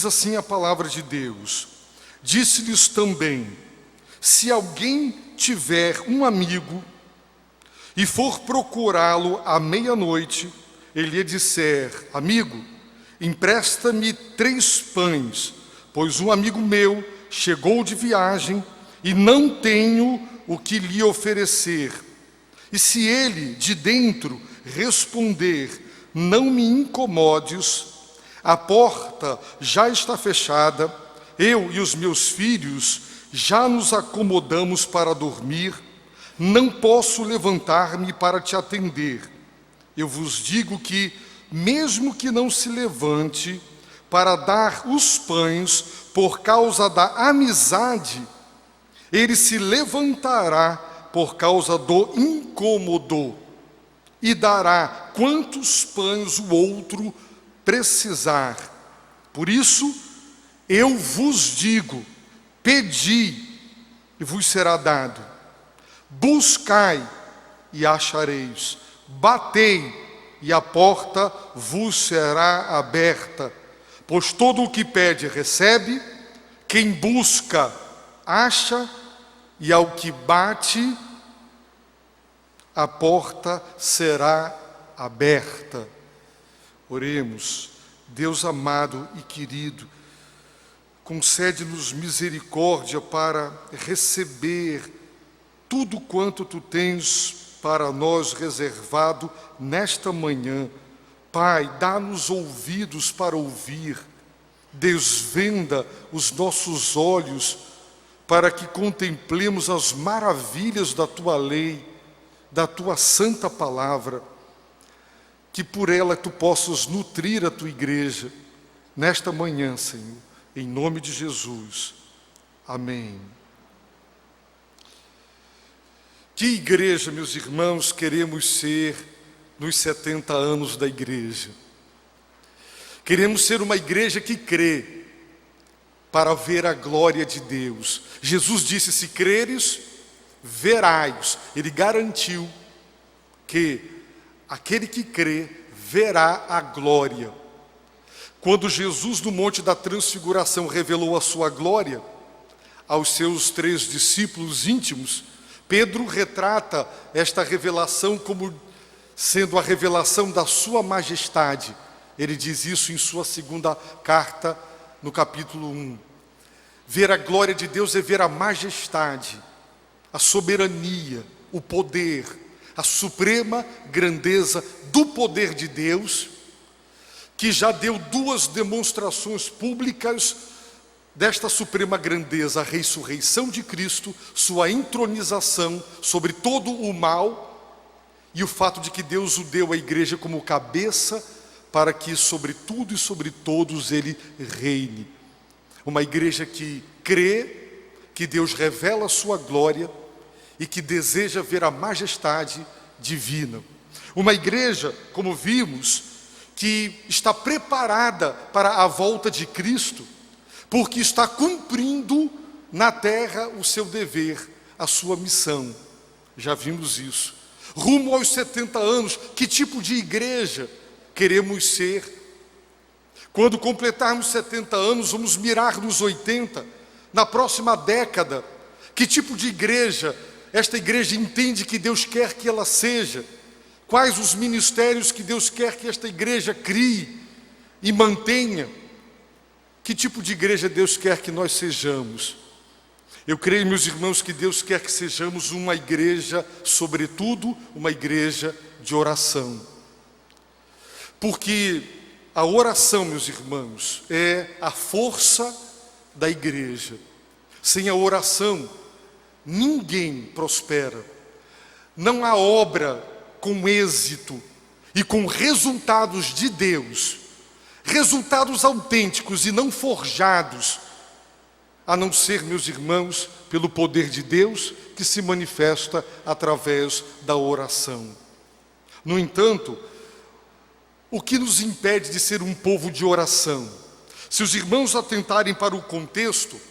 Diz assim a palavra de Deus: disse-lhes também: se alguém tiver um amigo e for procurá-lo à meia-noite, ele lhe disser: amigo, empresta-me 3 pães, pois um amigo meu chegou de viagem e não tenho o que lhe oferecer. E se ele de dentro responder: não me incomodes, a porta já está fechada, eu e os meus filhos já nos acomodamos para dormir, não posso levantar-me para te atender. Eu vos digo que, mesmo que não se levante para dar os pães por causa da amizade, ele se levantará por causa do incômodo e dará quantos pães o outro precisar. Por isso, eu vos digo: pedi e vos será dado, buscai e achareis, batei e a porta vos será aberta. Pois todo o que pede recebe, quem busca acha, e ao que bate a porta será aberta. Oremos. Deus amado e querido, concede-nos misericórdia para receber tudo quanto Tu tens para nós reservado nesta manhã. Pai, dá-nos ouvidos para ouvir, desvenda os nossos olhos para que contemplemos as maravilhas da Tua lei, da Tua santa palavra, que por ela Tu possas nutrir a Tua igreja nesta manhã, Senhor, em nome de Jesus. Amém. Que igreja, meus irmãos, queremos ser nos 70 anos da igreja? Queremos ser uma igreja que crê para ver a glória de Deus. Jesus disse: se creres, verás. Ele garantiu que aquele que crê verá a glória. Quando Jesus, no Monte da Transfiguração, revelou a sua glória aos seus 3 discípulos íntimos, Pedro retrata esta revelação como sendo a revelação da sua majestade. Ele diz isso em sua 2ª carta, no capítulo 1. Ver a glória de Deus é ver a majestade, a soberania, o poder, a suprema grandeza do poder de Deus, que já deu 2 demonstrações públicas desta suprema grandeza: a ressurreição de Cristo, sua entronização sobre todo o mal, e o fato de que Deus o deu à igreja como cabeça, para que sobre tudo e sobre todos Ele reine. Uma igreja que crê que Deus revela a sua glória e que deseja ver a majestade divina. Uma igreja, como vimos, que está preparada para a volta de Cristo, porque está cumprindo na terra o seu dever, a sua missão. Já vimos isso. Rumo aos 70 anos, que tipo de igreja queremos ser? Quando completarmos 70 anos, vamos mirar nos 80, na próxima década. Que tipo de igreja esta igreja entende que Deus quer que ela seja? Quais os ministérios que Deus quer que esta igreja crie e mantenha? Que tipo de igreja Deus quer que nós sejamos? Eu creio, meus irmãos, que Deus quer que sejamos uma igreja, sobretudo, uma igreja de oração. Porque a oração, meus irmãos, é a força da igreja. Sem a oração, ninguém prospera. Não há obra com êxito e com resultados de Deus, resultados autênticos e não forjados, a não ser, meus irmãos, pelo poder de Deus que se manifesta através da oração. No entanto, o que nos impede de ser um povo de oração? Se os irmãos atentarem para o contexto,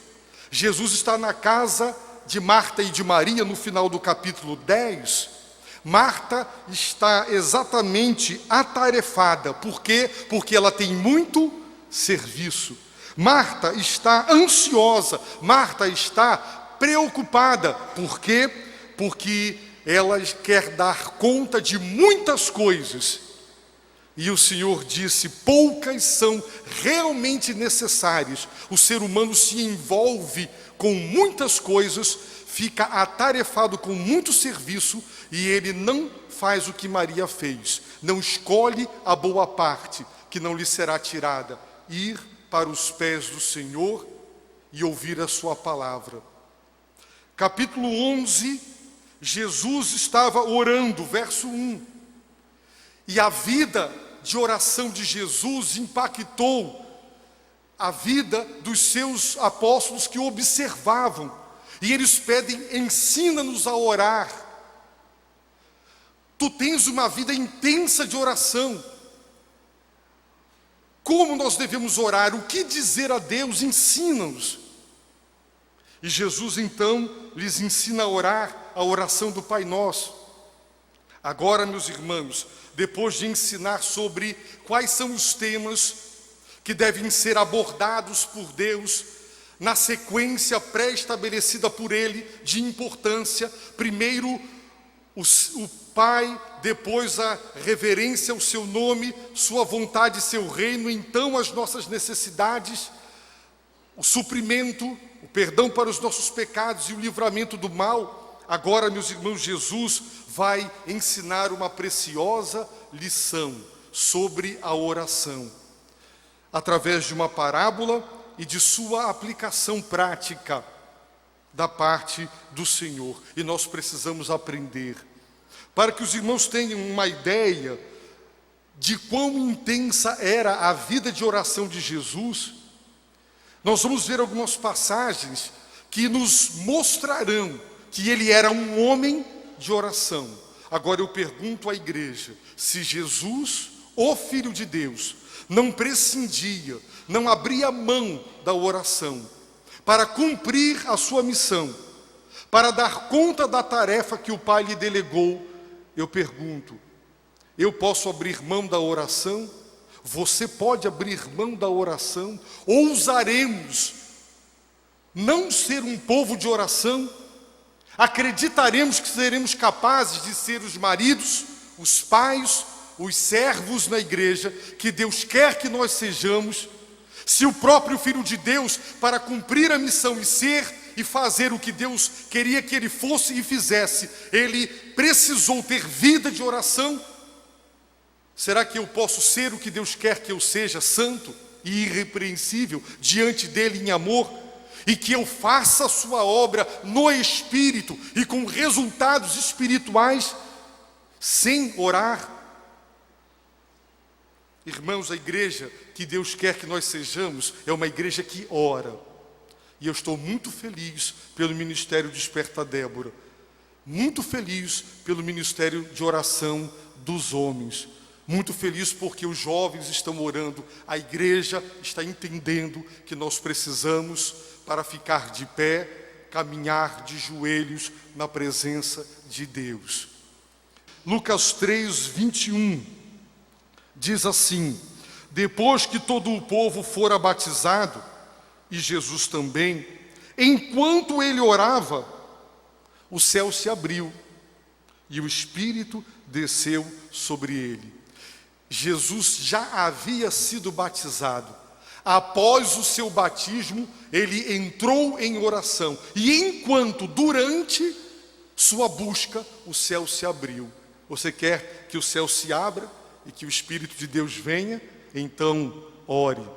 Jesus está na casa de Marta e de Maria no final do capítulo 10. Marta está exatamente atarefada. Por quê? Porque ela tem muito serviço. Marta está ansiosa, Marta está preocupada. Por quê? Porque ela quer dar conta de muitas coisas. E o Senhor disse: poucas são realmente necessárias. O ser humano se envolve com muitas coisas, fica atarefado com muito serviço, e ele não faz o que Maria fez. Não escolhe a boa parte, que não lhe será tirada: ir para os pés do Senhor e ouvir a sua palavra. Capítulo 11, Jesus estava orando, verso 1. E a vida de oração de Jesus impactou a vida dos seus apóstolos que observavam. E eles pedem: ensina-nos a orar. Tu tens uma vida intensa de oração. Como nós devemos orar? O que dizer a Deus? Ensina-nos. E Jesus então lhes ensina a orar a oração do Pai Nosso. Agora, meus irmãos, depois de ensinar sobre quais são os temas que devem ser abordados por Deus, na sequência pré-estabelecida por Ele de importância, primeiro o Pai, depois a reverência ao seu nome, sua vontade e seu reino, então as nossas necessidades, o suprimento, o perdão para os nossos pecados e o livramento do mal. Agora, meus irmãos, Jesus vai ensinar uma preciosa lição sobre a oração, através de uma parábola e de sua aplicação prática da parte do Senhor. E nós precisamos aprender, para que os irmãos tenham uma ideia de quão intensa era a vida de oração de Jesus. Nós vamos ver algumas passagens que nos mostrarão que ele era um homem de oração. Agora eu pergunto à igreja: se Jesus, o Filho de Deus, não prescindia, não abria mão da oração para cumprir a sua missão, para dar conta da tarefa que o Pai lhe delegou, eu pergunto: eu posso abrir mão da oração? Você pode abrir mão da oração? Ousaremos não ser um povo de oração? Acreditaremos que seremos capazes de ser os maridos, os pais, os servos na igreja que Deus quer que nós sejamos? Se o próprio Filho de Deus, para cumprir a missão e ser e fazer o que Deus queria que ele fosse e fizesse, ele precisou ter vida de oração, será que eu posso ser o que Deus quer que eu seja, santo e irrepreensível diante dele em amor? E que eu faça a sua obra no Espírito e com resultados espirituais, sem orar? Irmãos, a igreja que Deus quer que nós sejamos é uma igreja que ora. E eu estou muito feliz pelo ministério Desperta Débora, muito feliz pelo ministério de oração dos homens, muito feliz porque os jovens estão orando, a igreja está entendendo que nós precisamos, para ficar de pé, caminhar de joelhos na presença de Deus. Lucas 3, 21 diz assim: depois que todo o povo fora batizado, e Jesus também, enquanto ele orava, o céu se abriu e o Espírito desceu sobre ele. Jesus já havia sido batizado. Após o seu batismo, ele entrou em oração. E enquanto, durante sua busca, o céu se abriu. Você quer que o céu se abra e que o Espírito de Deus venha? Então, ore.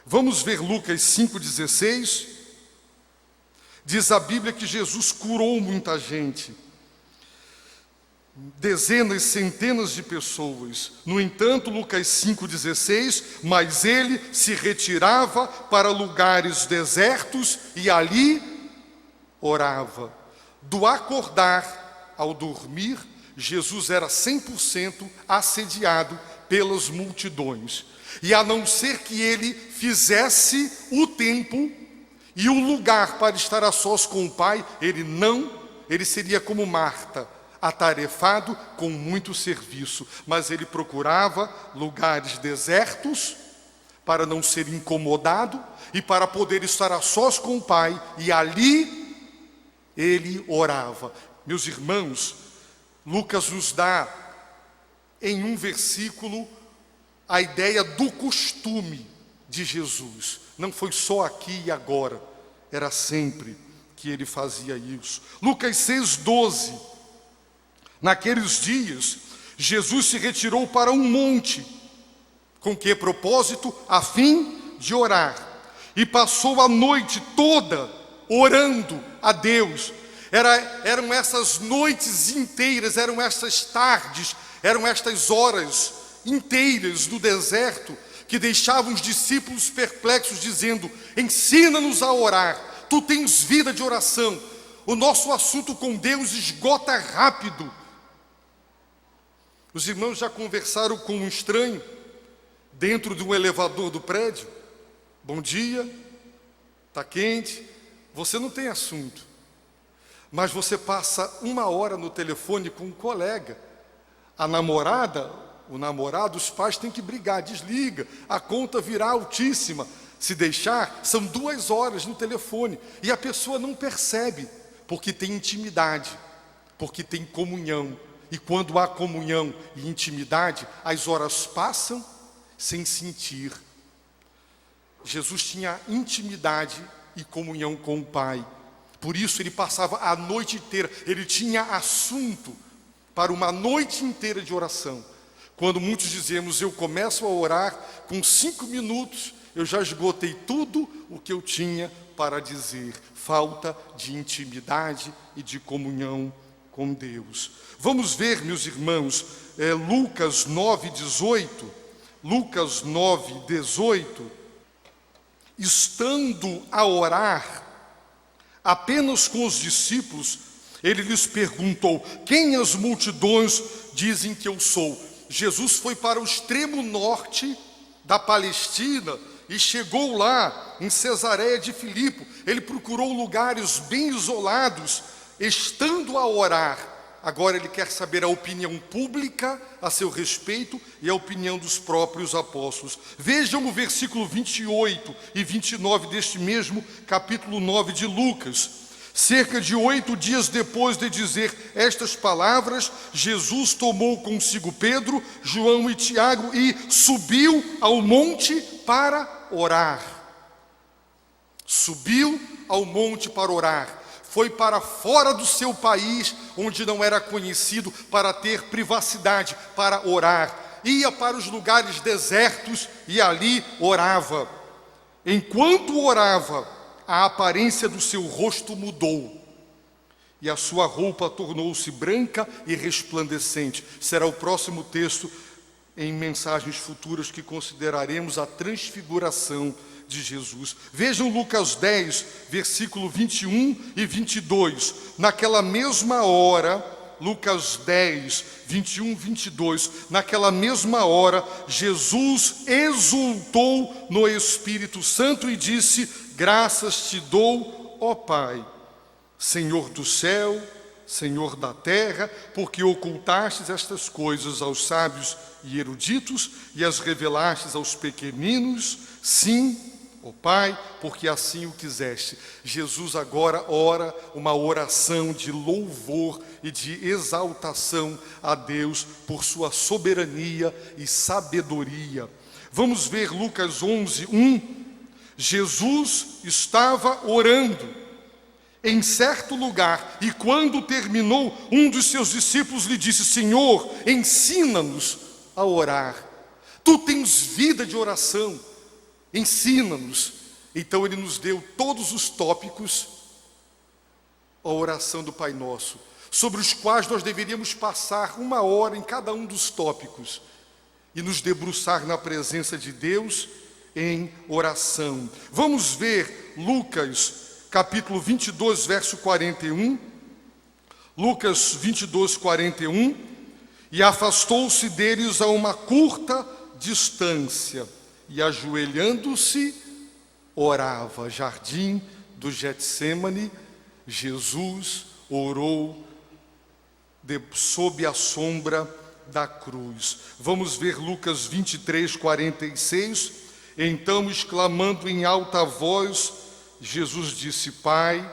Vamos ver Lucas 5,16. Diz a Bíblia que Jesus curou muita gente. Dezenas, centenas de pessoas. No entanto, Lucas 5,16, mas ele se retirava para lugares desertos e ali orava. Do acordar ao dormir, Jesus era 100% assediado pelas multidões. E a não ser que ele fizesse o tempo e o lugar para estar a sós com o Pai, ele seria como Marta, atarefado com muito serviço, mas ele procurava lugares desertos para não ser incomodado e para poder estar a sós com o Pai, e ali ele orava. Meus irmãos, Lucas nos dá em um versículo a ideia do costume de Jesus. Não foi só aqui e agora, era sempre que ele fazia isso. Lucas 6,12. Naqueles dias, Jesus se retirou para um monte. Com que propósito? A fim de orar. E passou a noite toda orando a Deus. Eram essas noites inteiras, eram essas tardes, eram estas horas inteiras no deserto que deixavam os discípulos perplexos, dizendo: ensina-nos a orar, tu tens vida de oração, o nosso assunto com Deus esgota rápido. Os irmãos já conversaram com um estranho dentro de um elevador do prédio? Bom dia, está quente, você não tem assunto, mas você passa 1 hora no telefone com um colega. A namorada, o namorado, os pais têm que brigar, desliga, a conta virá altíssima. Se deixar, são 2 horas no telefone, e a pessoa não percebe, porque tem intimidade, porque tem comunhão. E quando há comunhão e intimidade, as horas passam sem sentir. Jesus tinha intimidade e comunhão com o Pai. Por isso ele passava a noite inteira, ele tinha assunto para uma noite inteira de oração. Quando muitos dizemos, eu começo a orar, com 5 minutos eu já esgotei tudo o que eu tinha para dizer. Falta de intimidade e de comunhão com Deus. Vamos ver, meus irmãos, Lucas 9,18. Lucas 9,18. Estando a orar apenas com os discípulos, ele lhes perguntou: quem as multidões dizem que eu sou? Jesus foi para o extremo norte da Palestina e chegou lá em Cesareia de Filipe. Ele procurou lugares bem isolados, estando a orar. Agora ele quer saber a opinião pública a seu respeito e a opinião dos próprios apóstolos. Vejam o versículo 28 e 29 deste mesmo capítulo 9 de Lucas. Cerca de 8 dias depois de dizer estas palavras, Jesus tomou consigo Pedro, João e Tiago e subiu ao monte para orar. Subiu ao monte para orar. Foi para fora do seu país, onde não era conhecido, para ter privacidade, para orar. Ia para os lugares desertos e ali orava. Enquanto orava, a aparência do seu rosto mudou e a sua roupa tornou-se branca e resplandecente. Será o próximo texto em mensagens futuras que consideraremos a transfiguração de Jesus. Vejam Lucas 10, versículo 21 e 22. Naquela mesma hora, Lucas 10, 21 e 22, naquela mesma hora, Jesus exultou no Espírito Santo e disse: graças te dou, ó Pai, Senhor do céu, Senhor da terra, porque ocultastes estas coisas aos sábios e eruditos e as revelastes aos pequeninos. Sim, ó Pai, porque assim o quiseste. Jesus agora ora uma oração de louvor e de exaltação a Deus por sua soberania e sabedoria. Vamos ver Lucas 11, 1. Jesus estava orando em certo lugar, e quando terminou, um dos seus discípulos lhe disse: Senhor, ensina-nos a orar. Tu tens vida de oração, ensina-nos. Então ele nos deu todos os tópicos, a oração do Pai Nosso, sobre os quais nós deveríamos passar 1 hora em cada um dos tópicos e nos debruçar na presença de Deus em oração. Vamos ver Lucas capítulo 22, verso 41. Lucas 22, 41. E afastou-se deles a uma curta distância, e ajoelhando-se, orava. Jardim do Getsêmani, Jesus orou sob a sombra da cruz. Vamos ver Lucas 23, 46. Então, exclamando em alta voz, Jesus disse: Pai,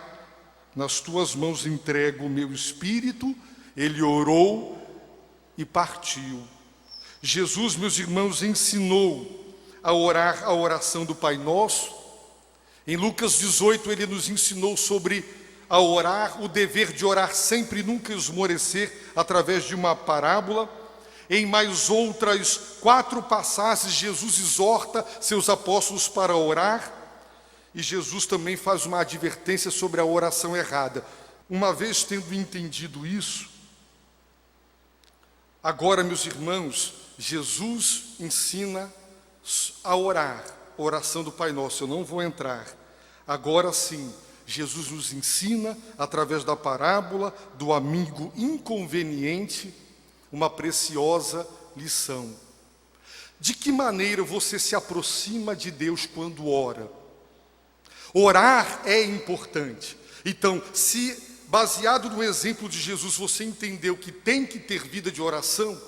nas tuas mãos entrego o meu espírito. Ele orou e partiu. Jesus, meus irmãos, ensinou a orar a oração do Pai Nosso. Em Lucas 18, ele nos ensinou sobre a orar, o dever de orar sempre e nunca esmorecer, através de uma parábola. Em mais outras 4 passagens, Jesus exorta seus apóstolos para orar. E Jesus também faz uma advertência sobre a oração errada. Uma vez tendo entendido isso, agora, meus irmãos, Jesus ensina a orar, a oração do Pai Nosso. Eu não vou entrar. Agora sim, Jesus nos ensina, através da parábola do amigo inconveniente, uma preciosa lição. De que maneira você se aproxima de Deus quando ora? Orar é importante. Então, se baseado no exemplo de Jesus você entendeu que tem que ter vida de oração,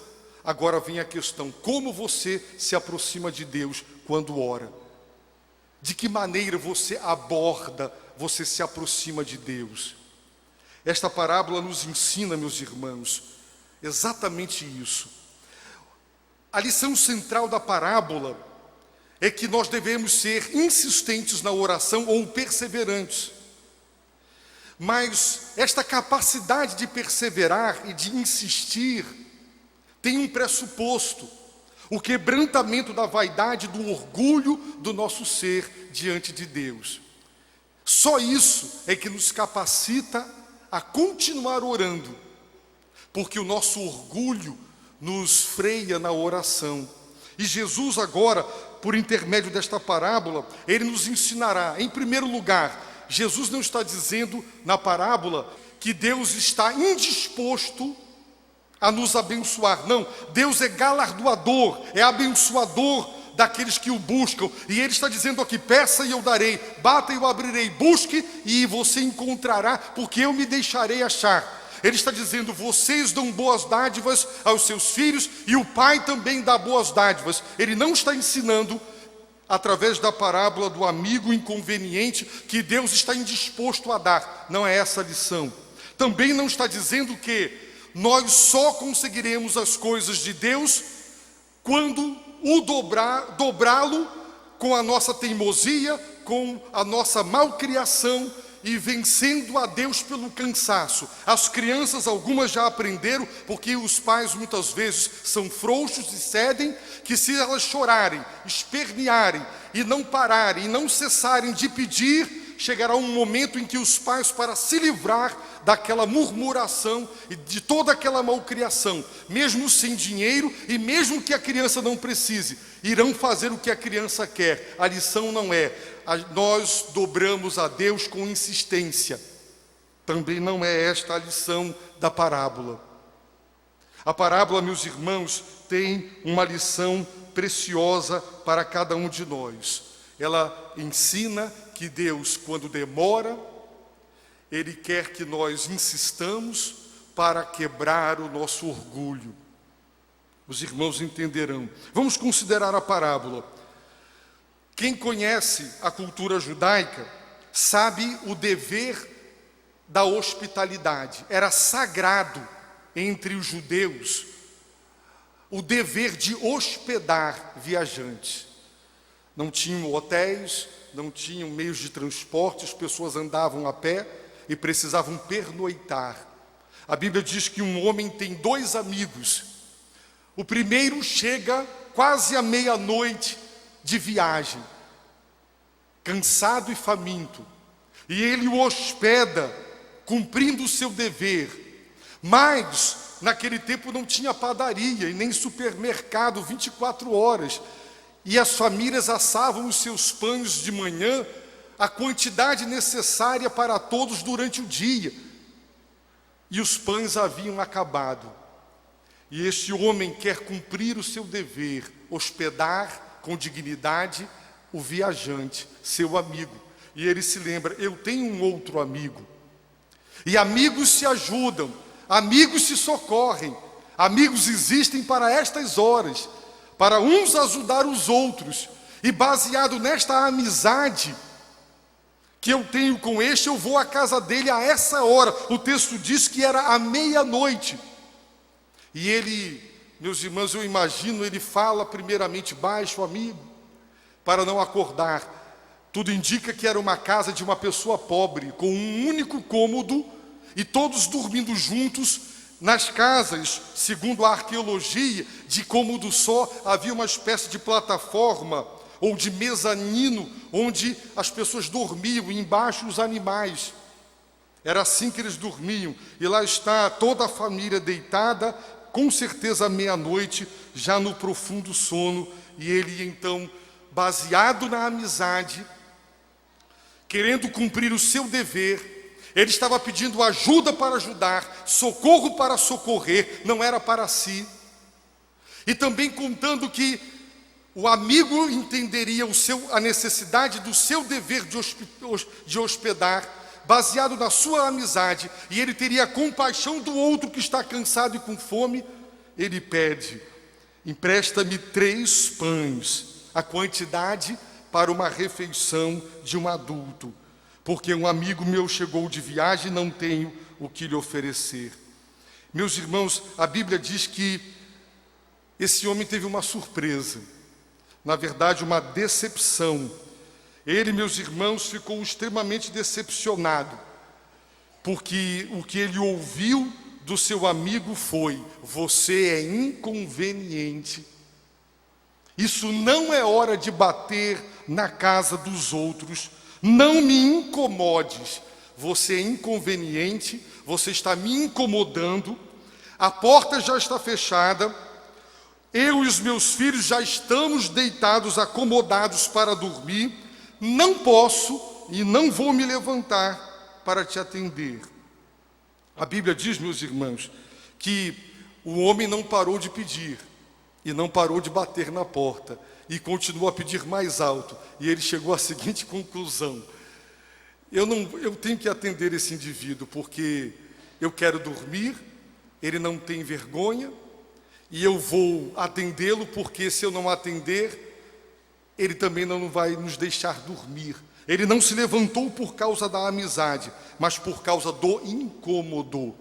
agora vem a questão: como você se aproxima de Deus quando ora? De que maneira você aborda, você se aproxima de Deus? Esta parábola nos ensina, meus irmãos, exatamente isso. A lição central da parábola é que nós devemos ser insistentes na oração ou perseverantes. Mas esta capacidade de perseverar e de insistir tem um pressuposto: o quebrantamento da vaidade, do orgulho do nosso ser diante de Deus. Só isso é que nos capacita a continuar orando, porque o nosso orgulho nos freia na oração. E Jesus agora, por intermédio desta parábola, ele nos ensinará. Em primeiro lugar, Jesus não está dizendo na parábola que Deus está indisposto a nos abençoar. Não, Deus é galardoador, é abençoador daqueles que o buscam. E ele está dizendo aqui: peça e eu darei, bata e eu abrirei, busque e você encontrará, porque eu me deixarei achar. Ele está dizendo: vocês dão boas dádivas aos seus filhos e o Pai também dá boas dádivas. Ele não está ensinando, através da parábola do amigo inconveniente, que Deus está indisposto a dar. Não é essa a lição. Também não está dizendo que nós só conseguiremos as coisas de Deus quando o dobrá-lo com a nossa teimosia, com a nossa malcriação e vencendo a Deus pelo cansaço. As crianças, algumas já aprenderam, porque os pais muitas vezes são frouxos e cedem, que se elas chorarem, espernearem e não pararem, e não cessarem de pedir, chegará um momento em que os pais, para se livrar daquela murmuração e de toda aquela malcriação, mesmo sem dinheiro e mesmo que a criança não precise, irão fazer o que a criança quer. A lição não é: nós dobramos a Deus com insistência. Também não é esta a lição da parábola. A parábola, meus irmãos, tem uma lição preciosa para cada um de nós. Ela ensina que Deus, quando demora, Ele quer que nós insistamos para quebrar o nosso orgulho. Os irmãos entenderão. Vamos considerar a parábola. Quem conhece a cultura judaica sabe o dever da hospitalidade. Era sagrado entre os judeus o dever de hospedar viajantes. Não tinham hotéis, não tinham meios de transporte, as pessoas andavam a pé e precisavam pernoitar. A Bíblia diz que um homem tem 2 amigos. O primeiro chega quase à meia-noite de viagem, cansado e faminto, e ele o hospeda, cumprindo o seu dever. Mas naquele tempo não tinha padaria e nem supermercado 24 horas, e as famílias assavam os seus pães de manhã, a quantidade necessária para todos durante o dia, e os pães haviam acabado. E este homem quer cumprir o seu dever, hospedar com dignidade o viajante, seu amigo. E ele se lembra: eu tenho um outro amigo. E amigos se ajudam, amigos se socorrem, amigos existem para estas horas, para uns ajudar os outros. E baseado nesta amizade que eu tenho com este, eu vou à casa dele a essa hora. O texto diz que era à meia-noite. E ele, meus irmãos, eu imagino, ele fala primeiramente baixo, amigo, para não acordar. Tudo indica que era uma casa de uma pessoa pobre, com um único cômodo, e todos dormindo juntos. Nas casas, segundo a arqueologia, de cômodo só, havia uma espécie de plataforma ou de mezanino, onde as pessoas dormiam, e embaixo os animais. Era assim que eles dormiam. E lá está toda a família deitada, com certeza à meia-noite, já no profundo sono. E ele então, baseado na amizade, querendo cumprir o seu dever, ele estava pedindo ajuda para ajudar, socorro para socorrer, não era para si. E também contando que o amigo entenderia a necessidade do seu dever de hospedar, baseado na sua amizade, e ele teria compaixão do outro que está cansado e com fome. Ele pede: empresta-me 3 pães, a quantidade para uma refeição de um adulto, porque um amigo meu chegou de viagem e não tenho o que lhe oferecer. Meus irmãos, a Bíblia diz que esse homem teve uma surpresa, na verdade uma decepção. Ele, meus irmãos, ficou extremamente decepcionado, porque o que ele ouviu do seu amigo foi: você é inconveniente. Isso não é hora de bater na casa dos outros. Não me incomodes, você é inconveniente, você está me incomodando, a porta já está fechada, eu e os meus filhos já estamos deitados, acomodados para dormir, não posso e não vou me levantar para te atender. A Bíblia diz, meus irmãos, que o homem não parou de pedir e não parou de bater na porta, e continuou a pedir mais alto, e ele chegou à seguinte conclusão: eu tenho que atender esse indivíduo, porque eu quero dormir, ele não tem vergonha, e eu vou atendê-lo, porque se eu não atender, ele também não vai nos deixar dormir. Ele não se levantou por causa da amizade, mas por causa do incômodo.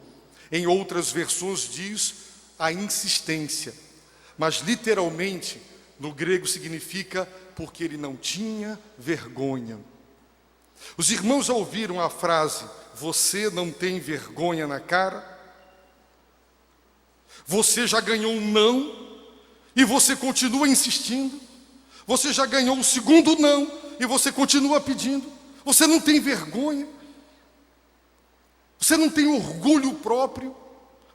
Em outras versões diz a insistência, mas literalmente no grego significa porque ele não tinha vergonha. Os irmãos já ouviram a frase: você não tem vergonha na cara? Você já ganhou um não e você continua insistindo. Você já ganhou o segundo não e você continua pedindo. Você não tem vergonha. Você não tem orgulho próprio.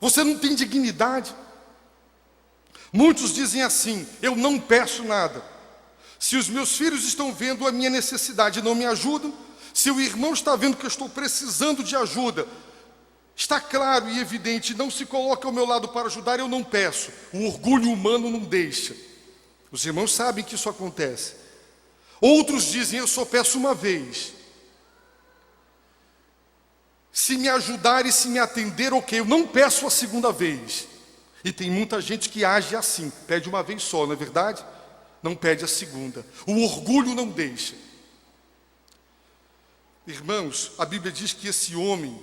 Você não tem dignidade. Muitos dizem assim: eu não peço nada. Se os meus filhos estão vendo a minha necessidade e não me ajudam, se o irmão está vendo que eu estou precisando de ajuda, está claro e evidente, não se coloca ao meu lado para ajudar, eu não peço. O orgulho humano não deixa. Os irmãos sabem que isso acontece. Outros dizem: eu só peço uma vez. Se me ajudar e se me atender, ok, eu não peço a segunda vez. E tem muita gente que age assim, pede uma vez só, não é verdade? Não pede a segunda. O orgulho não deixa. Irmãos, a Bíblia diz que esse homem,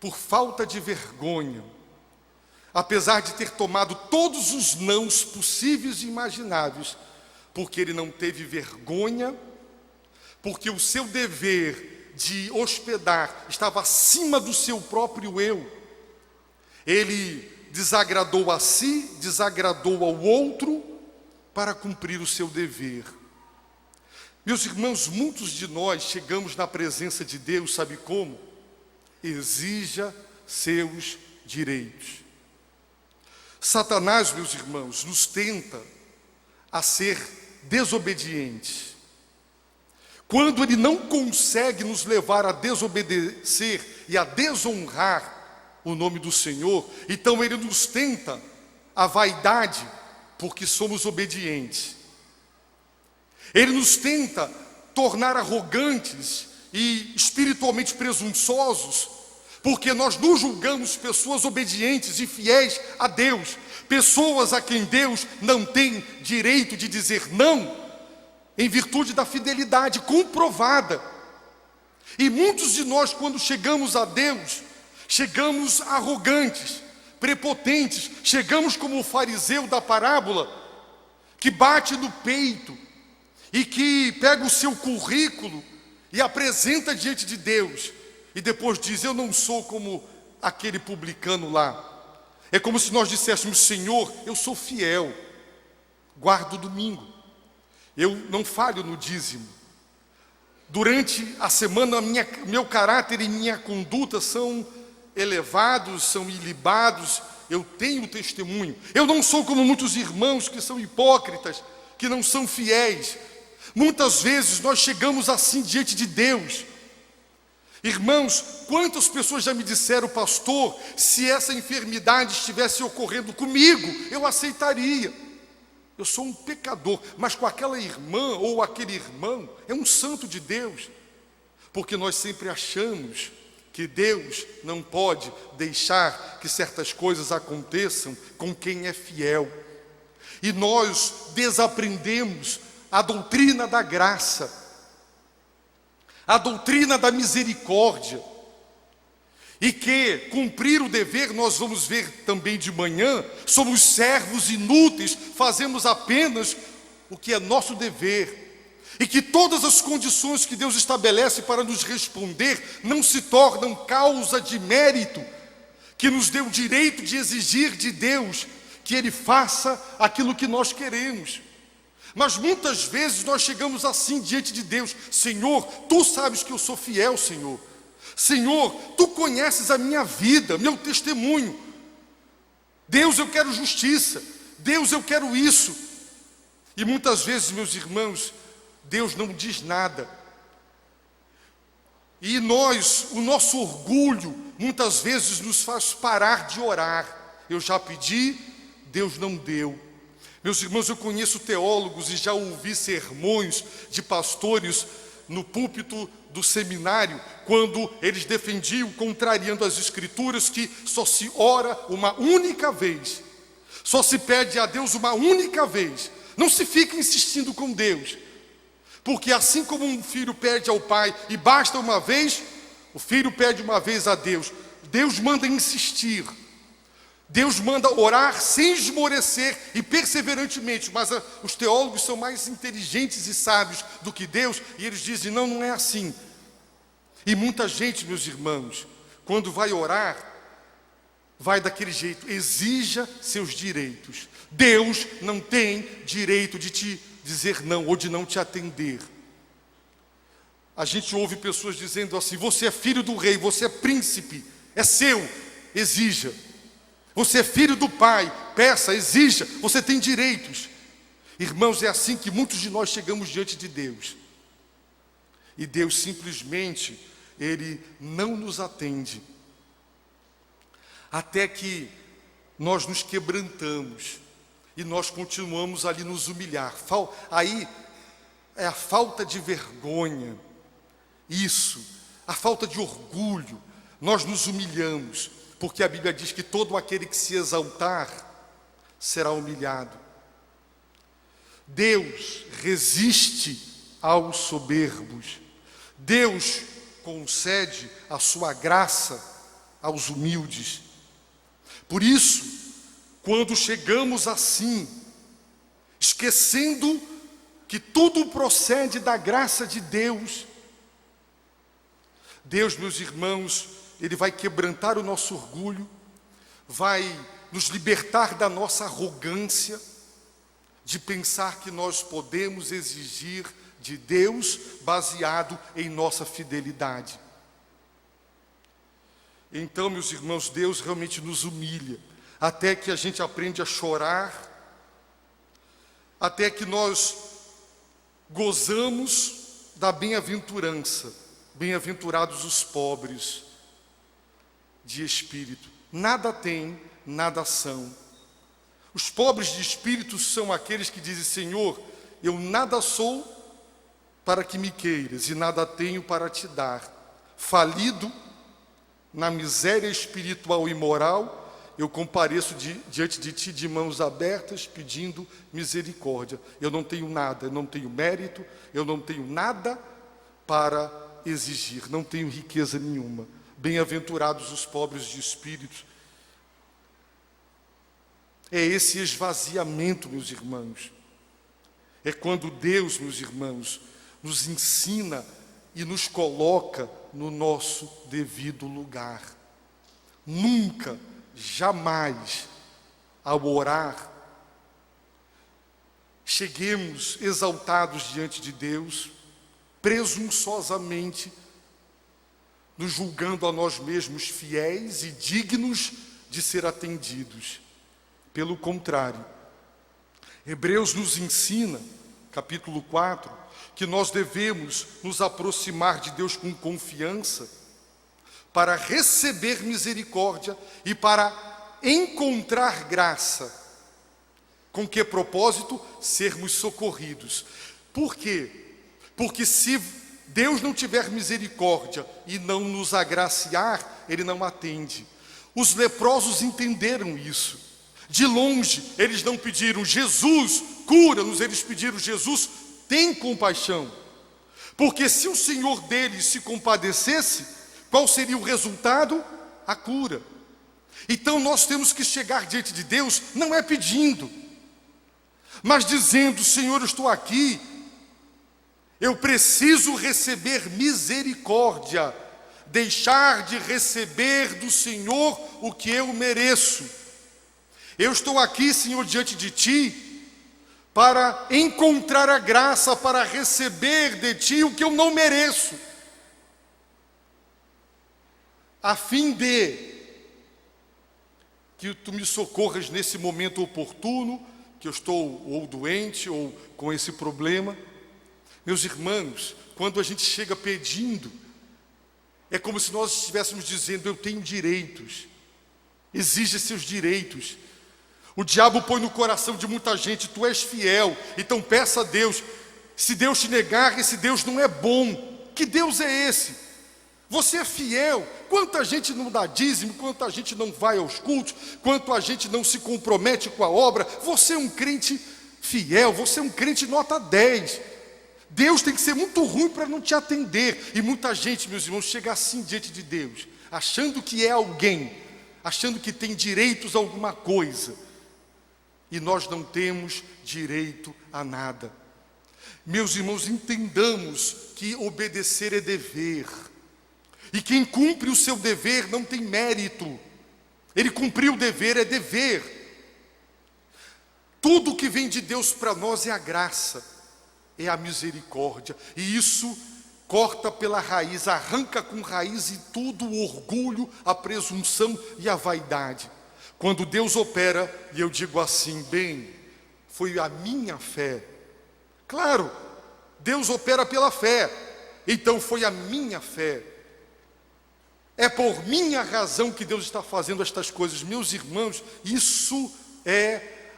por falta de vergonha, apesar de ter tomado todos os nãos possíveis e imagináveis, porque ele não teve vergonha, porque o seu dever de hospedar estava acima do seu próprio eu, ele desagradou a si, desagradou ao outro, para cumprir o seu dever. Meus irmãos, muitos de nós chegamos na presença de Deus, sabe como? Exija seus direitos. Satanás, meus irmãos, nos tenta a ser desobedientes. Quando ele não consegue nos levar a desobedecer e a desonrar o nome do Senhor, então ele nos tenta a vaidade, porque somos obedientes. Ele nos tenta tornar arrogantes e espiritualmente presunçosos, porque nós nos julgamos pessoas obedientes e fiéis a Deus, pessoas a quem Deus não tem direito de dizer não. em virtude da fidelidade comprovada. E muitos de nós, quando chegamos a Deus, chegamos arrogantes, prepotentes, chegamos como o fariseu da parábola, que bate no peito e que pega o seu currículo e apresenta diante de Deus, e depois diz: eu não sou como aquele publicano lá. É como se nós disséssemos: Senhor, eu sou fiel, guardo o domingo, eu não falho no dízimo. Durante a semana, meu caráter e minha conduta são elevados, são ilibados, eu tenho testemunho. Eu não sou como muitos irmãos que são hipócritas, que não são fiéis. Muitas vezes nós chegamos assim diante de Deus. Irmãos, quantas pessoas já me disseram: pastor, se essa enfermidade estivesse ocorrendo comigo, eu aceitaria. Eu sou um pecador, mas com aquela irmã ou aquele irmão é um santo de Deus. Porque nós sempre achamos que Deus não pode deixar que certas coisas aconteçam com quem é fiel. E nós desaprendemos a doutrina da graça, a doutrina da misericórdia, e que cumprir o dever, nós vamos ver também de manhã, somos servos inúteis, fazemos apenas o que é nosso dever, e que todas as condições que Deus estabelece para nos responder não se tornam causa de mérito, que nos dê o direito de exigir de Deus que Ele faça aquilo que nós queremos. Mas muitas vezes nós chegamos assim diante de Deus: Senhor, Tu sabes que eu sou fiel, Senhor. Senhor, Tu conheces a minha vida, meu testemunho. Deus, eu quero justiça. Deus, eu quero isso. E muitas vezes, meus irmãos, Deus não diz nada. E nós, o nosso orgulho, muitas vezes nos faz parar de orar. Eu já pedi, Deus não deu. Meus irmãos, eu conheço teólogos e já ouvi sermões de pastores no púlpito do seminário, quando eles defendiam, contrariando as escrituras, que só se ora uma única vez, só se pede a Deus uma única vez, não se fica insistindo com Deus, porque assim como um filho pede ao pai e basta uma vez, o filho pede uma vez a Deus. Deus manda insistir, Deus manda orar sem esmorecer e perseverantemente. Mas os teólogos são mais inteligentes e sábios do que Deus, e eles dizem: não, não é assim. E muita gente, meus irmãos, quando vai orar, vai daquele jeito: exija seus direitos. Deus não tem direito de te dizer não ou de não te atender. A gente ouve pessoas dizendo assim: você é filho do rei, você é príncipe, é seu, exija. Você é filho do pai, peça, exija, você tem direitos. Irmãos, é assim que muitos de nós chegamos diante de Deus. E Deus simplesmente, Ele não nos atende. Até que nós nos quebrantamos e nós continuamos ali nos humilhar. Aí é a falta de vergonha, isso, a falta de orgulho. Nós nos humilhamos, porque a Bíblia diz que todo aquele que se exaltar será humilhado. Deus resiste aos soberbos. Deus concede a sua graça aos humildes. Por isso, quando chegamos assim, esquecendo que tudo procede da graça de Deus, Deus, meus irmãos, Ele vai quebrantar o nosso orgulho, vai nos libertar da nossa arrogância, de pensar que nós podemos exigir de Deus baseado em nossa fidelidade. Então, meus irmãos, Deus realmente nos humilha, até que a gente aprende a chorar, até que nós gozamos da bem-aventurança. Bem-aventurados os pobres de espírito. Nada têm, nada são. Os pobres de espírito são aqueles que dizem: Senhor, eu nada sou para que me queiras e nada tenho para te dar. Falido na miséria espiritual e moral, eu compareço diante de ti de mãos abertas, pedindo misericórdia. Eu não tenho nada, eu não tenho mérito, eu não tenho nada para exigir, não tenho riqueza nenhuma. Bem-aventurados os pobres de espírito. É esse esvaziamento, meus irmãos. É quando Deus, meus irmãos, nos ensina e nos coloca no nosso devido lugar. Nunca, jamais, ao orar, cheguemos exaltados diante de Deus, presunçosamente, nos julgando a nós mesmos fiéis e dignos de ser atendidos. Pelo contrário, Hebreus nos ensina, capítulo 4, que nós devemos nos aproximar de Deus com confiança, para receber misericórdia e para encontrar graça. Com que propósito? Sermos socorridos. Por quê? Porque se Deus não tiver misericórdia e não nos agraciar, Ele não atende. Os leprosos entenderam isso. De longe, eles não pediram, Jesus, cura-nos, eles pediram, Jesus, tem compaixão. Porque se o Senhor deles se compadecesse, qual seria o resultado? A cura. Então nós temos que chegar diante de Deus, não é pedindo, mas dizendo, Senhor, eu estou aqui, eu preciso receber misericórdia, deixar de receber do Senhor o que eu mereço. Eu estou aqui, Senhor, diante de Ti, para encontrar a graça, para receber de Ti o que eu não mereço, a fim de que Tu me socorras nesse momento oportuno, que eu estou ou doente ou com esse problema. Meus irmãos, quando a gente chega pedindo, é como se nós estivéssemos dizendo, eu tenho direitos, exige seus direitos. O diabo põe no coração de muita gente, tu és fiel, então peça a Deus. Se Deus te negar, esse Deus não é bom. Que Deus é esse? Você é fiel. Quanta gente não dá dízimo, quanta gente não vai aos cultos, quanto a gente não se compromete com a obra. Você é um crente fiel, você é um crente nota 10. Deus tem que ser muito ruim para não te atender. E muita gente, meus irmãos, chega assim diante de Deus, achando que é alguém, achando que tem direitos a alguma coisa. E nós não temos direito a nada. Meus irmãos, entendamos que obedecer é dever. E quem cumpre o seu dever não tem mérito. Ele cumpriu o dever, é dever. Tudo que vem de Deus para nós é a graça, é a misericórdia. E isso corta pela raiz, arranca com raiz e tudo o orgulho, a presunção e a vaidade. Quando Deus opera, e eu digo assim, bem, foi a minha fé. Claro, Deus opera pela fé, então foi a minha fé. É por minha razão que Deus está fazendo estas coisas. Meus irmãos, isso é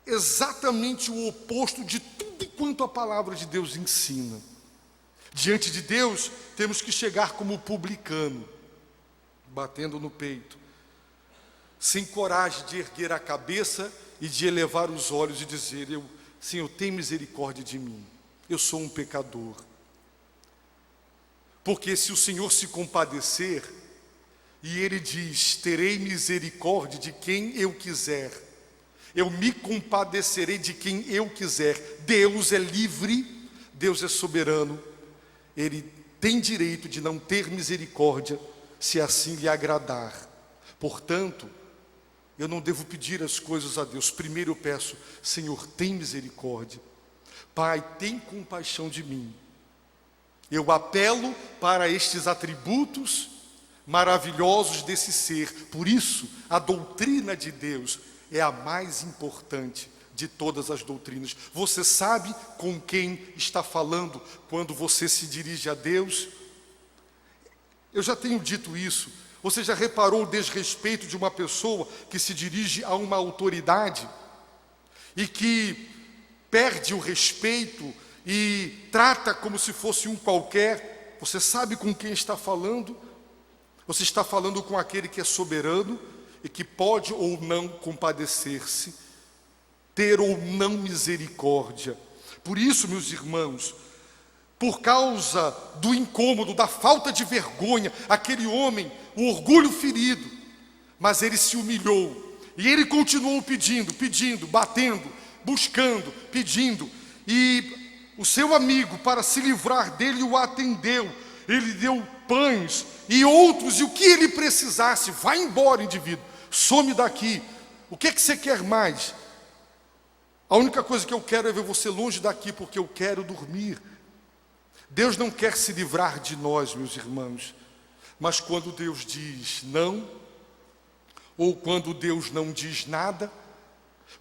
exatamente o oposto de tudo quanto a palavra de Deus ensina. Diante de Deus, temos que chegar como publicano, batendo no peito, sem coragem de erguer a cabeça e de elevar os olhos e dizer, Senhor, tem misericórdia de mim, eu sou um pecador. Porque se o Senhor se compadecer, e Ele diz, terei misericórdia de quem eu quiser, eu me compadecerei de quem eu quiser. Deus é livre, Deus é soberano, Ele tem direito de não ter misericórdia, se assim lhe agradar. Portanto, eu não devo pedir as coisas a Deus. Primeiro eu peço, Senhor, tem misericórdia. Pai, tem compaixão de mim. Eu apelo para estes atributos maravilhosos desse ser. Por isso, a doutrina de Deus é a mais importante de todas as doutrinas. Você sabe com quem está falando quando você se dirige a Deus? Eu já tenho dito isso. Você já reparou o desrespeito de uma pessoa que se dirige a uma autoridade e que perde o respeito e trata como se fosse um qualquer? Você sabe com quem está falando? Você está falando com aquele que é soberano e que pode ou não compadecer-se, ter ou não misericórdia. Por isso, meus irmãos, por causa do incômodo, da falta de vergonha, aquele homem, o orgulho ferido, mas ele se humilhou, e ele continuou pedindo, batendo, buscando, pedindo, e o seu amigo, para se livrar dele, o atendeu, ele deu pães e outros, e o que ele precisasse. Vai embora, indivíduo, some daqui, o que é que você quer mais? A única coisa que eu quero é ver você longe daqui, porque eu quero dormir. Deus não quer se livrar de nós, meus irmãos, mas quando Deus diz não, ou quando Deus não diz nada,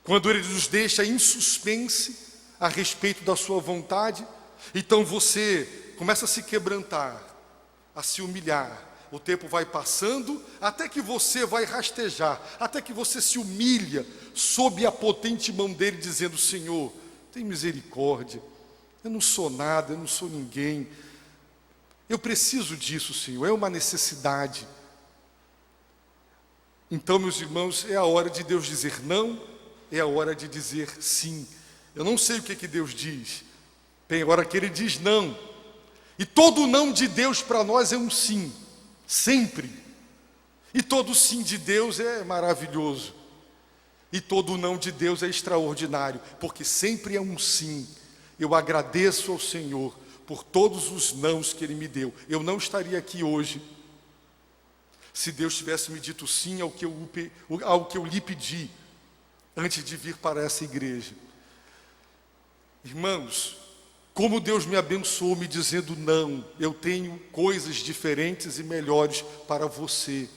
quando Ele nos deixa em suspense a respeito da sua vontade, então você começa a se quebrantar, a se humilhar. O tempo vai passando, até que você vai rastejar, até que você se humilha sob a potente mão dele, dizendo: Senhor, tem misericórdia, eu não sou nada, eu não sou ninguém, eu preciso disso, Senhor, é uma necessidade. Então, meus irmãos, é a hora de Deus dizer não, é a hora de dizer sim. Eu não sei o que Deus diz, tem hora que Ele diz não, e todo não de Deus para nós é um sim, sempre. E todo sim de Deus é maravilhoso, e todo não de Deus é extraordinário, porque sempre é um sim. Eu agradeço ao Senhor por todos os nãos que Ele me deu. Eu não estaria aqui hoje se Deus tivesse me dito sim ao que eu lhe pedi antes de vir para essa igreja. Irmãos, como Deus me abençoou me dizendo não, eu tenho coisas diferentes e melhores para você.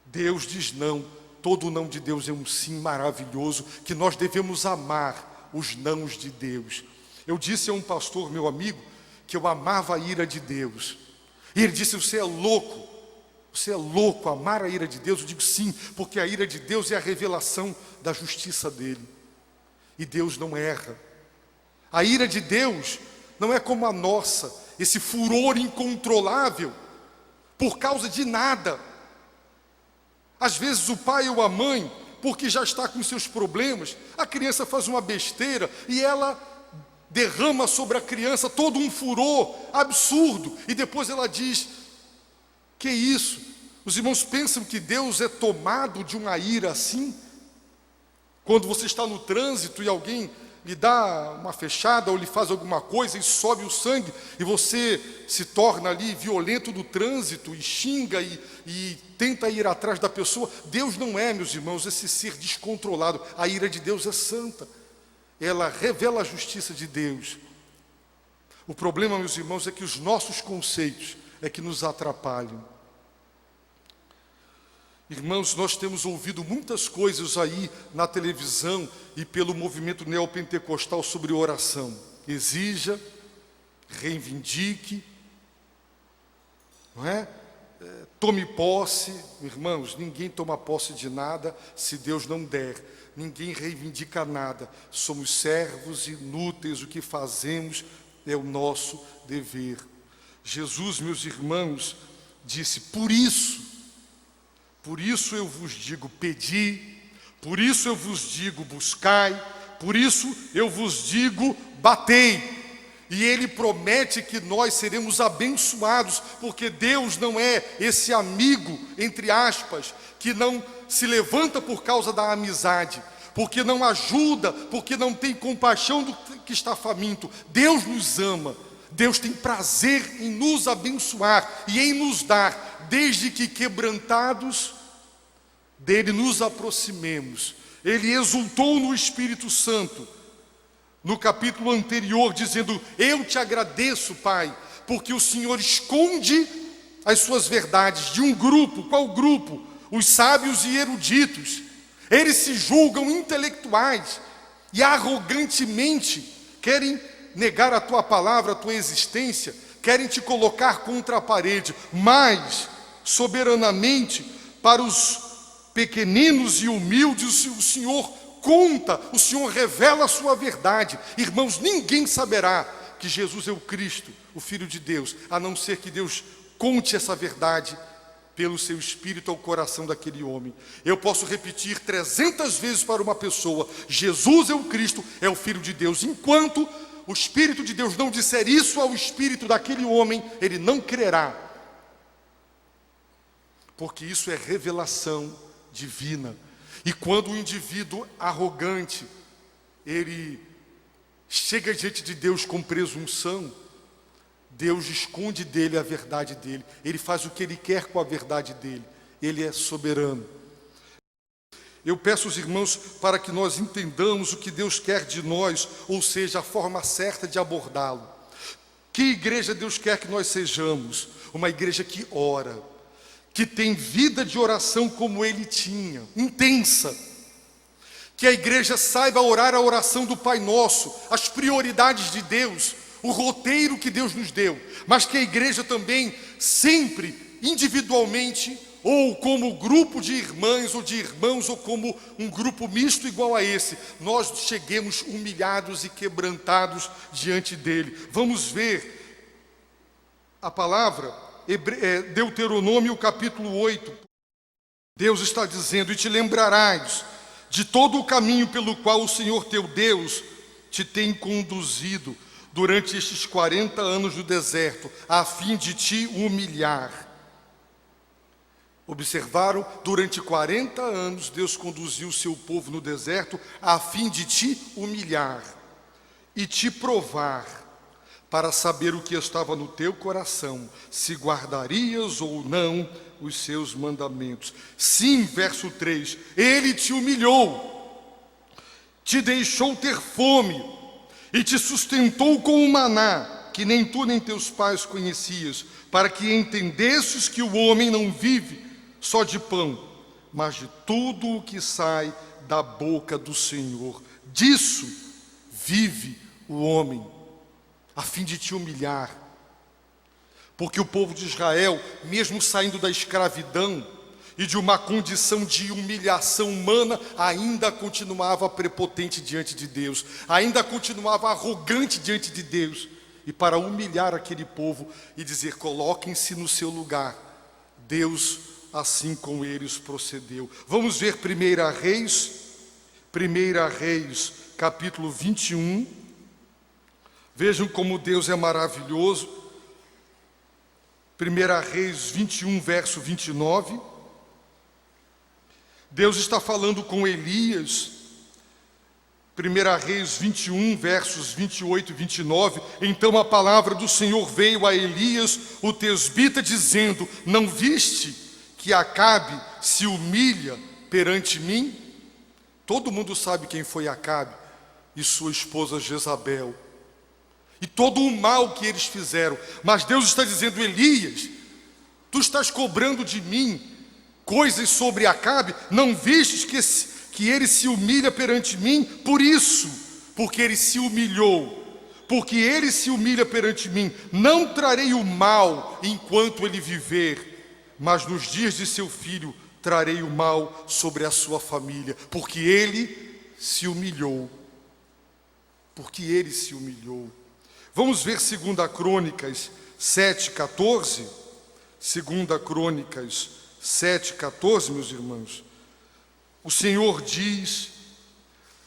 Deus diz não, todo não de Deus é um sim maravilhoso, que nós devemos amar os nãos de Deus. Eu disse a um pastor, meu amigo, que eu amava a ira de Deus, e ele disse: você é louco amar a ira de Deus. Eu digo sim, porque a ira de Deus é a revelação da justiça dele, e Deus não erra. A ira de Deus não é como a nossa, esse furor incontrolável por causa de nada. Às vezes o pai ou a mãe, porque já está com seus problemas, a criança faz uma besteira e ela derrama sobre a criança todo um furor absurdo, e depois ela diz: que isso? Os irmãos pensam que Deus é tomado de uma ira assim? Quando você está no trânsito e alguém lhe dá uma fechada ou lhe faz alguma coisa e sobe o sangue, e você se torna ali violento no trânsito e xinga e tenta ir atrás da pessoa. Deus não é, meus irmãos, esse ser descontrolado. A ira de Deus é santa, ela revela a justiça de Deus. O problema, meus irmãos, é que os nossos conceitos é que nos atrapalham. Irmãos, nós temos ouvido muitas coisas aí na televisão e pelo movimento neopentecostal sobre oração. Exija, reivindique, não é? Tome posse. Irmãos, ninguém toma posse de nada se Deus não der. Ninguém reivindica nada. Somos servos inúteis, o que fazemos é o nosso dever. Jesus, meus irmãos, disse: por isso eu vos digo, pedi, por isso eu vos digo, buscai, por isso eu vos digo, batei. E Ele promete que nós seremos abençoados, porque Deus não é esse amigo, entre aspas, que não se levanta por causa da amizade, porque não ajuda, porque não tem compaixão do que está faminto. Deus nos ama, Deus tem prazer em nos abençoar e em nos dar, desde que quebrantados dele nos aproximemos. Ele exultou no Espírito Santo, no capítulo anterior, dizendo: eu te agradeço, Pai, porque o Senhor esconde as suas verdades de um grupo. Qual grupo? Os sábios e eruditos. Eles se julgam intelectuais e arrogantemente querem negar a tua palavra, a tua existência, querem te colocar contra a parede, mas soberanamente para os pequeninos e humildes o Senhor conta, o Senhor revela a sua verdade. Irmãos, ninguém saberá que Jesus é o Cristo, o Filho de Deus, a não ser que Deus conte essa verdade pelo seu espírito ao coração daquele homem. Eu posso repetir 300 vezes para uma pessoa: Jesus é o Cristo, é o Filho de Deus. Enquanto o Espírito de Deus não disser isso ao espírito daquele homem, ele não crerá. Porque isso é revelação divina. E quando o indivíduo arrogante, ele chega diante de Deus com presunção, Deus esconde dele a verdade dele. Ele faz o que ele quer com a verdade dele. Ele é soberano. Eu peço aos irmãos para que nós entendamos o que Deus quer de nós, ou seja, a forma certa de abordá-lo. Que igreja Deus quer que nós sejamos? Uma igreja que ora, que tem vida de oração como ele tinha, intensa. Que a igreja saiba orar a oração do Pai Nosso, as prioridades de Deus, o roteiro que Deus nos deu, mas que a igreja também, sempre, individualmente, ou como grupo de irmãs ou de irmãos, ou como um grupo misto igual a esse, nós cheguemos humilhados e quebrantados diante dele. Vamos ver a palavra, Deuteronômio capítulo 8. Deus está dizendo: e te lembrarás de todo o caminho pelo qual o Senhor teu Deus te tem conduzido durante estes 40 anos do deserto, a fim de te humilhar. Observaram? Durante 40 anos Deus conduziu o seu povo no deserto a fim de te humilhar e te provar, para saber o que estava no teu coração, se guardarias ou não os seus mandamentos. Sim, verso 3, ele te humilhou, te deixou ter fome, e te sustentou com o maná, que nem tu nem teus pais conhecias, para que entendesses que o homem não vive só de pão, mas de tudo o que sai da boca do Senhor. Disso vive o homem, a fim de te humilhar. Porque o povo de Israel, mesmo saindo da escravidão e de uma condição de humilhação humana, ainda continuava prepotente diante de Deus, ainda continuava arrogante diante de Deus. E para humilhar aquele povo e dizer: coloquem-se no seu lugar, Deus assim com eles procedeu. Vamos ver 1 Reis, capítulo 21. Vejam como Deus é maravilhoso. 1 Reis 21, verso 29. Deus está falando com Elias. 1 Reis 21, versos 28 e 29. Então a palavra do Senhor veio a Elias, o tesbita, dizendo: não viste que Acabe se humilha perante mim? Todo mundo sabe quem foi Acabe e sua esposa Jezabel, e todo o mal que eles fizeram. Mas Deus está dizendo: Elias, tu estás cobrando de mim coisas sobre Acabe? Não vistes que ele se humilha perante mim? Por isso, porque ele se humilhou, porque ele se humilha perante mim, não trarei o mal enquanto ele viver, mas nos dias de seu filho trarei o mal sobre a sua família, porque ele se humilhou. Porque ele se humilhou. Vamos ver 2 Crônicas 7,14. 2 Crônicas 7,14, meus irmãos. O Senhor diz: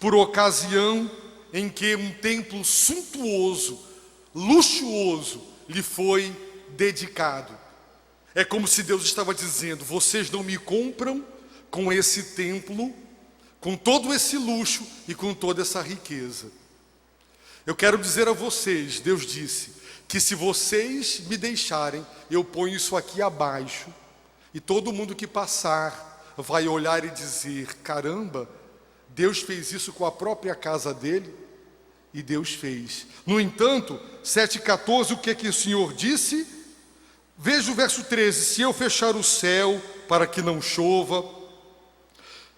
por ocasião em que um templo suntuoso, luxuoso, lhe foi dedicado. É como se Deus estava dizendo: vocês não me compram com esse templo, com todo esse luxo e com toda essa riqueza. Eu quero dizer a vocês, Deus disse, que se vocês me deixarem, eu ponho isso aqui abaixo, e todo mundo que passar vai olhar e dizer: caramba, Deus fez isso com a própria casa dele? E Deus fez. No entanto, 7,14, o que o Senhor disse? Veja o verso 13: se eu fechar o céu para que não chova,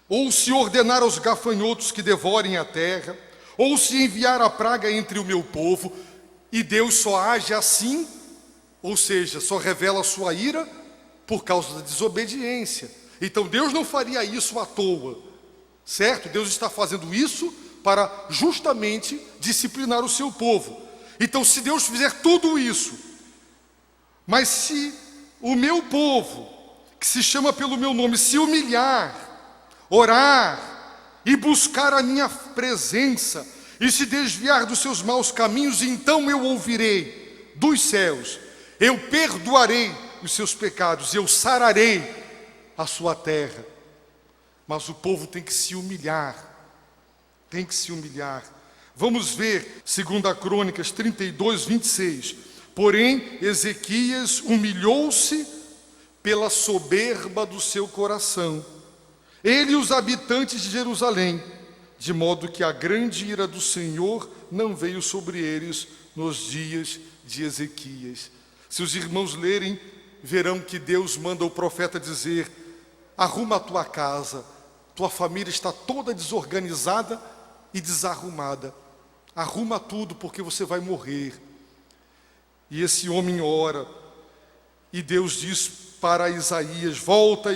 ou se ordenar aos gafanhotos que devorem a terra, ou se enviar a praga entre o meu povo, e Deus só age assim, ou seja, só revela a sua ira por causa da desobediência. Então Deus não faria isso à toa, certo? Deus está fazendo isso para justamente disciplinar o seu povo. Então, se Deus fizer tudo isso, mas se o meu povo, que que se chama pelo meu nome, se humilhar, orar e buscar a minha presença e se desviar dos seus maus caminhos, então eu ouvirei dos céus, eu perdoarei os seus pecados, eu sararei a sua terra. Mas o povo tem que se humilhar, tem que se humilhar. Vamos ver 2 Crônicas 32, 26. Porém, Ezequias humilhou-se pela soberba do seu coração, ele e os habitantes de Jerusalém, de modo que a grande ira do Senhor não veio sobre eles nos dias de Ezequias. Se os irmãos lerem, verão que Deus manda o profeta dizer: arruma a tua casa, tua família está toda desorganizada e desarrumada, arruma tudo porque você vai morrer. E esse homem ora, e Deus diz para Isaías: volta,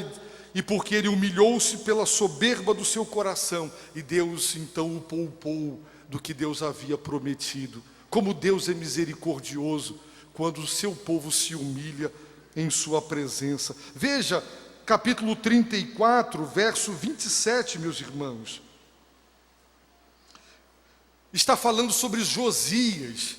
e porque ele humilhou-se pela soberba do seu coração, e Deus então o poupou do que Deus havia prometido. Como Deus é misericordioso quando o seu povo se humilha em sua presença. Veja, capítulo 34, verso 27, meus irmãos. Está falando sobre Josias,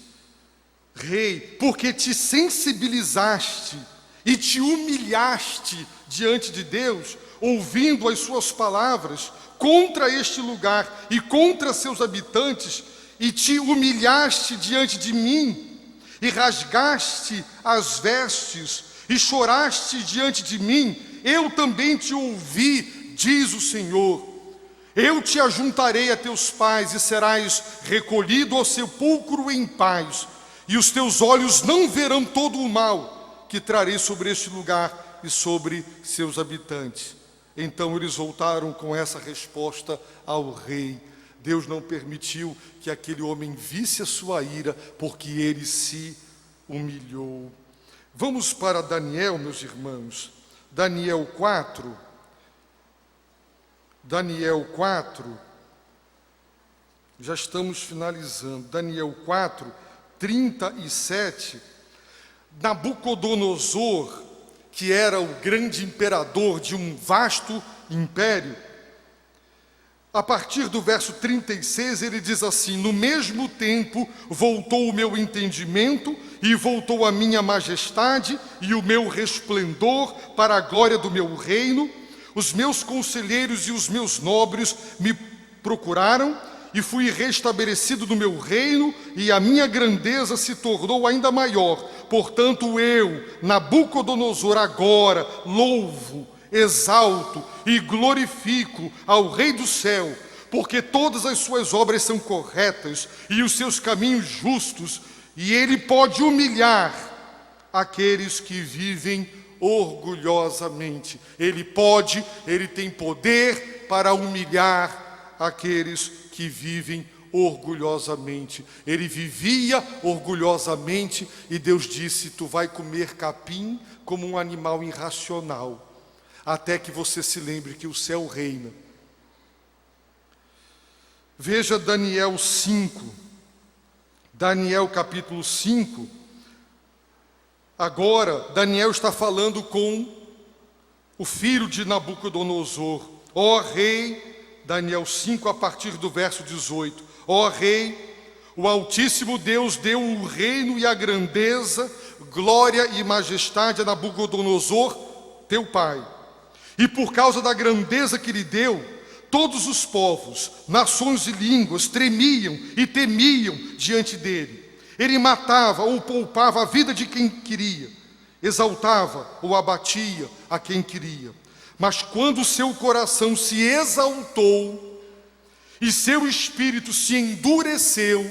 rei, porque te sensibilizaste e te humilhaste diante de Deus, ouvindo as suas palavras contra este lugar e contra seus habitantes, e te humilhaste diante de mim, e rasgaste as vestes, e choraste diante de mim, eu também te ouvi, diz o Senhor. Eu te ajuntarei a teus pais, e serás recolhido ao sepulcro em paz, e os teus olhos não verão todo o mal que trarei sobre este lugar e sobre seus habitantes. Então eles voltaram com essa resposta ao rei. Deus não permitiu que aquele homem visse a sua ira, porque ele se humilhou. Vamos para Daniel, meus irmãos. Daniel 4. Daniel 4. Já estamos finalizando. Daniel 4, 37. Nabucodonosor, que era o grande imperador de um vasto império, a partir do verso 36 ele diz assim: no mesmo tempo voltou o meu entendimento e voltou a minha majestade e o meu resplendor para a glória do meu reino. Os meus conselheiros e os meus nobres me procuraram e fui restabelecido no meu reino, e a minha grandeza se tornou ainda maior. Portanto eu, Nabucodonosor, agora louvo, exalto e glorifico ao Rei do céu, porque todas as suas obras são corretas e os seus caminhos justos, e ele pode humilhar aqueles que vivem orgulhosamente. Ele tem poder para humilhar aqueles que vivem orgulhosamente. Ele vivia orgulhosamente e Deus disse: tu vai comer capim como um animal irracional, até que você se lembre que o céu reina. Veja Daniel 5, Daniel capítulo 5. Agora Daniel está falando com o filho de Nabucodonosor. Ó rei, Daniel 5, a partir do verso 18. Ó rei, o Altíssimo Deus deu o reino e a grandeza, glória e majestade a Nabucodonosor, teu pai. E por causa da grandeza que lhe deu, todos os povos, nações e línguas tremiam e temiam diante dele. Ele matava ou poupava a vida de quem queria, exaltava ou abatia a quem queria. Mas quando seu coração se exaltou e seu espírito se endureceu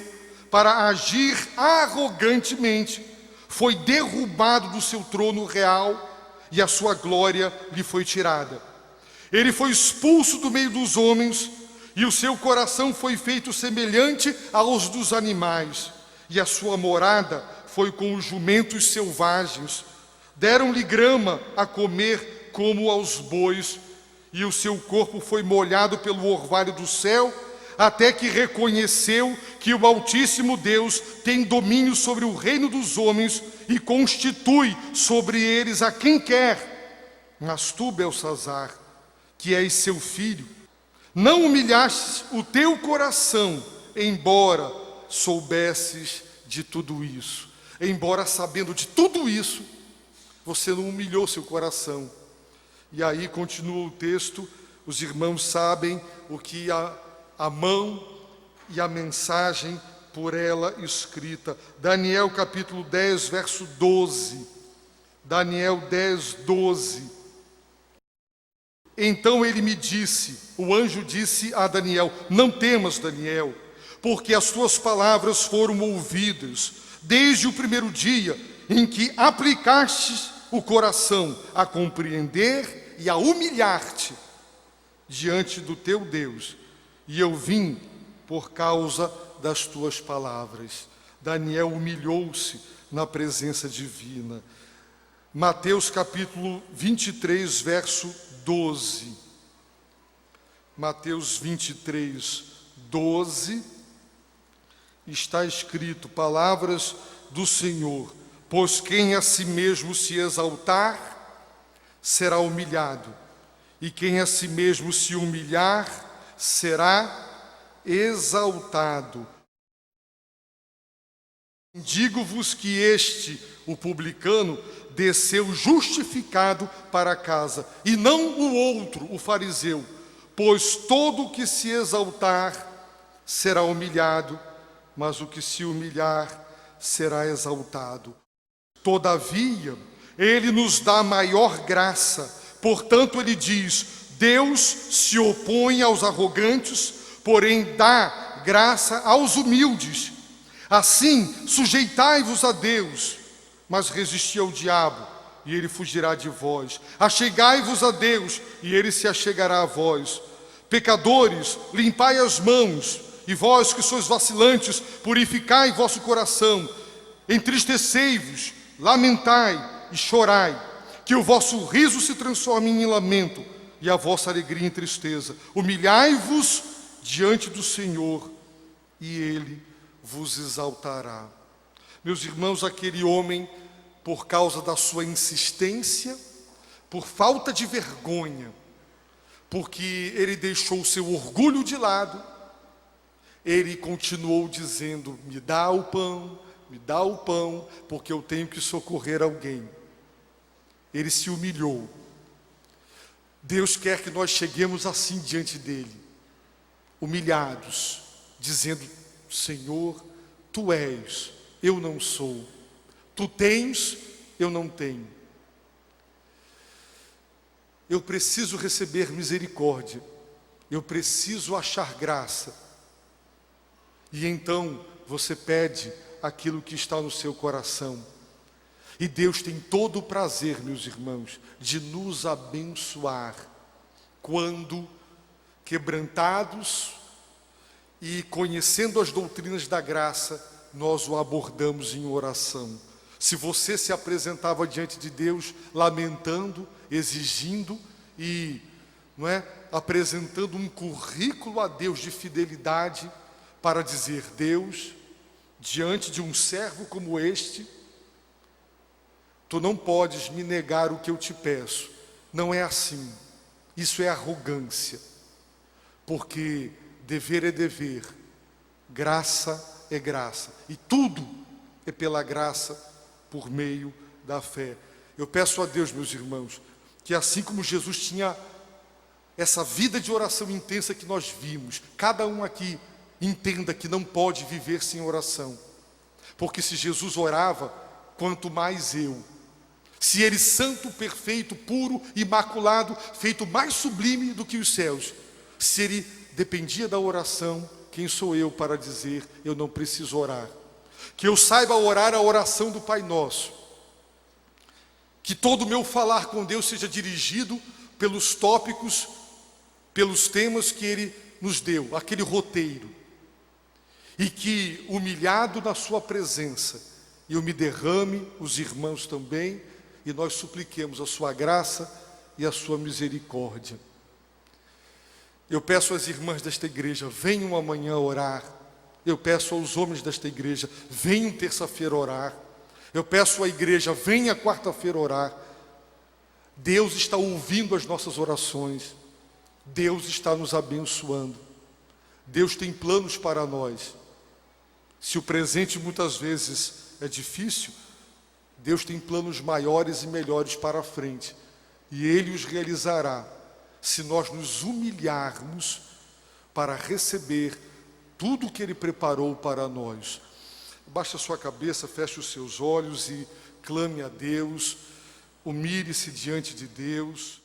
para agir arrogantemente, foi derrubado do seu trono real e a sua glória lhe foi tirada. Ele foi expulso do meio dos homens e o seu coração foi feito semelhante aos dos animais, e a sua morada foi com os jumentos selvagens. Deram-lhe grama a comer como aos bois, e o seu corpo foi molhado pelo orvalho do céu, até que reconheceu que o Altíssimo Deus tem domínio sobre o reino dos homens e constitui sobre eles a quem quer. Mas tu, Belsazar, que és seu filho, não humilhastes o teu coração, embora soubesses de tudo isso. Embora sabendo de tudo isso, você não humilhou seu coração. E aí continua o texto, os irmãos sabem o que a mão e a mensagem por ela escrita. Daniel capítulo 10, verso 12. Daniel 10, 12. Então ele me disse, o anjo disse a Daniel: não temas, Daniel, porque as tuas palavras foram ouvidas desde o primeiro dia em que aplicastes o coração a compreender e a humilhar-te diante do teu Deus. E eu vim por causa das tuas palavras. Daniel humilhou-se na presença divina. Mateus capítulo 23, verso 12. Mateus 23, 12. Está escrito, palavras do Senhor: pois quem a si mesmo se exaltar, será humilhado, e quem a si mesmo se humilhar, será exaltado. Digo-vos que este, o publicano, desceu justificado para casa, e não o outro, o fariseu, pois todo o que se exaltar será humilhado, mas o que se humilhar será exaltado. Todavia, ele nos dá maior graça. Portanto, ele diz: Deus se opõe aos arrogantes, porém dá graça aos humildes. Assim, sujeitai-vos a Deus, mas resisti ao diabo, e ele fugirá de vós. Achegai-vos a Deus, e ele se achegará a vós. Pecadores, limpai as mãos, e vós que sois vacilantes, purificai vosso coração. Entristecei-vos, lamentai e chorai, que o vosso riso se transforme em lamento, e a vossa alegria em tristeza. Humilhai-vos diante do Senhor, e ele vos exaltará. Meus irmãos, aquele homem, por causa da sua insistência, por falta de vergonha, porque ele deixou o seu orgulho de lado, ele continuou dizendo: me dá o pão, porque eu tenho que socorrer alguém. Ele se humilhou. Deus quer que nós cheguemos assim diante dele, humilhados, dizendo: Senhor, tu és, eu não sou. Tu tens, eu não tenho. Eu preciso receber misericórdia. Eu preciso achar graça. E então você pede aquilo que está no seu coração. E Deus tem todo o prazer, meus irmãos, de nos abençoar quando, quebrantados e conhecendo as doutrinas da graça, nós o abordamos em oração. Se você se apresentava diante de Deus lamentando, exigindo e apresentando um currículo a Deus de fidelidade para dizer: Deus, diante de um servo como este, tu não podes me negar o que eu te peço. Não é assim. Isso é arrogância. Porque dever é dever, graça é graça. E tudo é pela graça, por meio da fé. Eu peço a Deus, meus irmãos, que assim como Jesus tinha essa vida de oração intensa que nós vimos, cada um aqui entenda que não pode viver sem oração. Porque se Jesus orava, quanto mais eu. Se ele, santo, perfeito, puro, imaculado, feito mais sublime do que os céus, se ele dependia da oração, quem sou eu para dizer: eu não preciso orar? Que eu saiba orar a oração do Pai Nosso. Que todo o meu falar com Deus seja dirigido pelos tópicos, pelos temas que Ele nos deu, aquele roteiro. E que, humilhado na sua presença, eu me derrame, os irmãos também, e nós supliquemos a sua graça e a sua misericórdia. Eu peço às irmãs desta igreja: venham amanhã orar. Eu peço aos homens desta igreja: venham terça-feira orar. Eu peço à igreja: venha quarta-feira orar. Deus está ouvindo as nossas orações. Deus está nos abençoando. Deus tem planos para nós. Se o presente muitas vezes é difícil, Deus tem planos maiores e melhores para a frente. E Ele os realizará se nós nos humilharmos para receber tudo o que Ele preparou para nós. Baixe a sua cabeça, feche os seus olhos e clame a Deus. Humilhe-se diante de Deus.